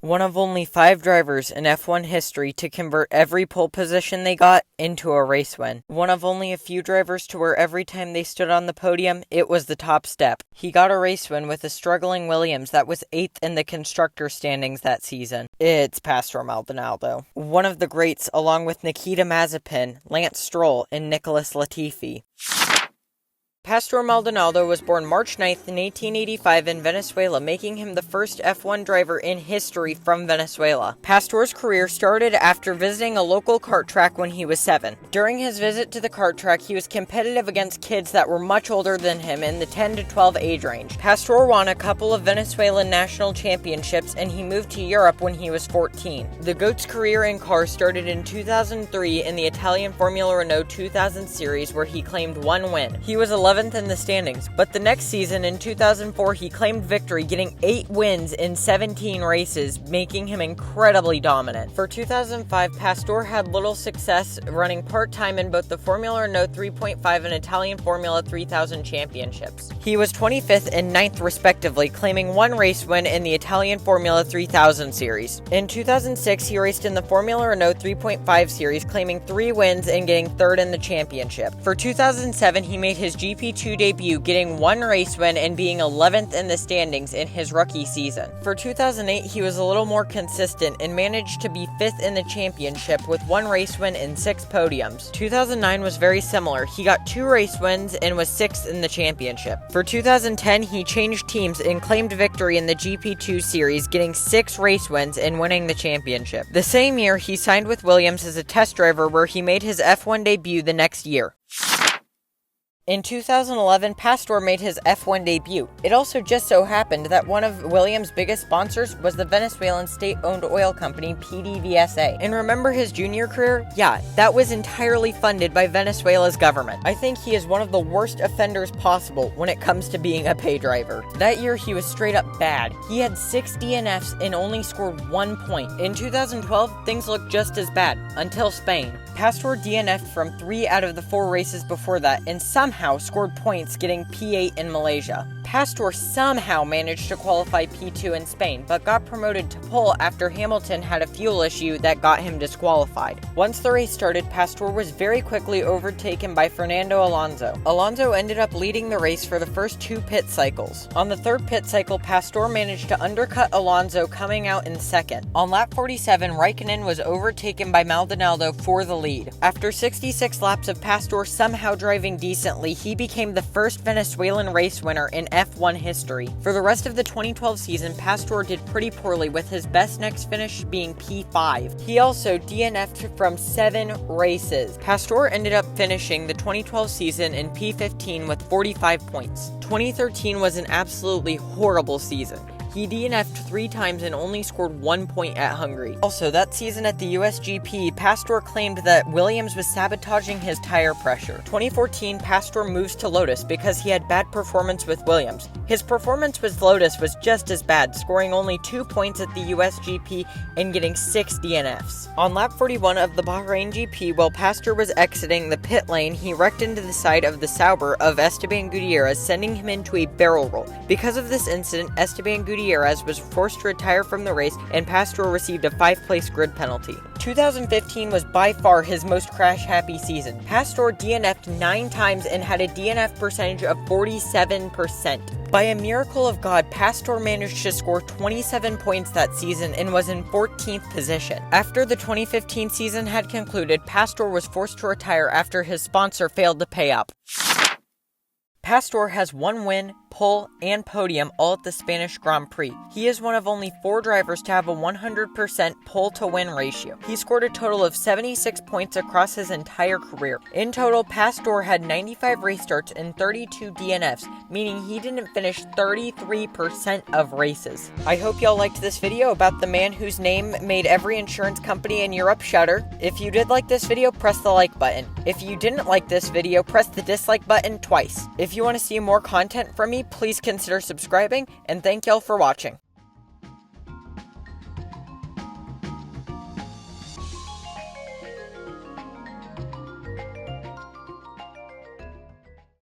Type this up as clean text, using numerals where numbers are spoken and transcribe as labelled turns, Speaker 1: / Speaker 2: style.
Speaker 1: One of only 5 drivers in F1 history to convert every pole position they got into a race win. One of only a few drivers to where every time they stood on the podium, it was the top step. He got a race win with a struggling Williams that was 8th in the constructor standings that season. It's Pastor Maldonado. One of the greats, along with Nikita Mazepin, Lance Stroll, and Nicholas Latifi. Pastor Maldonado was born March 9th in 1885 in Venezuela, making him the first F1 driver in history from Venezuela. Pastor's career started after visiting a local kart track when he was 7. During his visit to the kart track, he was competitive against kids that were much older than him in the 10 to 12 age range. Pastor won a couple of Venezuelan national championships, and he moved to Europe when he was 14. The GOAT's career in cars started in 2003 in the Italian Formula Renault 2000 series, where he claimed 1 win. He was 11th in the standings, but the next season in 2004 he claimed victory, getting 8 wins in 17 races, making him incredibly dominant. For 2005, Pastor had little success running part-time in both the Formula Renault 3.5 and Italian Formula 3000 championships. He was 25th and 9th respectively, claiming 1 race win in the Italian Formula 3000 series. In 2006, he raced in the Formula Renault 3.5 series, claiming 3 wins and getting 3rd in the championship. For 2007, he made his GP2 debut, getting 1 race win and being 11th in the standings in his rookie season. For 2008, he was a little more consistent and managed to be 5th in the championship with 1 race win and 6 podiums. 2009 was very similar. He got 2 race wins and was 6th in the championship. For 2010, he changed teams and claimed victory in the GP2 series, getting 6 race wins and winning the championship. The same year, he signed with Williams as a test driver, where he made his F1 debut the next year. In 2011, Pastor made his F1 debut. It also just so happened that one of Williams' biggest sponsors was the Venezuelan state-owned oil company PDVSA. And remember his junior career? Yeah, that was entirely funded by Venezuela's government. I think he is one of the worst offenders possible when it comes to being a pay driver. That year, he was straight up bad. He had 6 DNFs and only scored 1 point. In 2012, things looked just as bad, until Spain. Pastor DNF'd from 3 out of the 4 races before that, and somehow scored points, getting P8 in Malaysia. Pastor somehow managed to qualify P2 in Spain, but got promoted to pole after Hamilton had a fuel issue that got him disqualified. Once the race started, Pastor was very quickly overtaken by Fernando Alonso. Alonso ended up leading the race for the first 2 pit cycles. On the 3rd pit cycle, Pastor managed to undercut Alonso, coming out in 2nd. On lap 47, Raikkonen was overtaken by Maldonado for the lead. After 66 laps of Pastor somehow driving decently, he became the first Venezuelan race winner in F1 history. For the rest of the 2012 season, Pastor did pretty poorly, with his best next finish being P5. He also DNF'd from 7 races. Pastor ended up finishing the 2012 season in P15 with 45 points. 2013 was an absolutely horrible season. He DNF'd 3 times and only scored 1 point at Hungary. Also, that season at the USGP, Pastor claimed that Williams was sabotaging his tire pressure. 2014, Pastor moves to Lotus because he had bad performance with Williams. His performance with Lotus was just as bad, scoring only 2 points at the USGP and getting 6 DNFs. On lap 41 of the Bahrain GP, while Pastor was exiting the pit lane, he wrecked into the side of the Sauber of Esteban Gutierrez, sending him into a barrel roll. Because of this incident, Esteban Gutierrez was forced to retire from the race, and Pastor received a 5-place grid penalty. 2015 was by far his most crash-happy season. Pastor DNF'd 9 times and had a DNF percentage of 47%. By a miracle of God, Pastor managed to score 27 points that season and was in 14th position. After the 2015 season had concluded, Pastor was forced to retire after his sponsor failed to pay up. Pastor has 1 win, pole, and podium all at the Spanish Grand Prix. He is one of only 4 drivers to have a 100% pole-to-win ratio. He scored a total of 76 points across his entire career. In total, Pastor had 95 race starts and 32 DNFs, meaning he didn't finish 33% of races. I hope y'all liked this video about the man whose name made every insurance company in Europe shudder. If you did like this video, press the like button. If you didn't like this video, press the dislike button twice. If you want to see more content from me, please consider subscribing, and thank y'all for watching.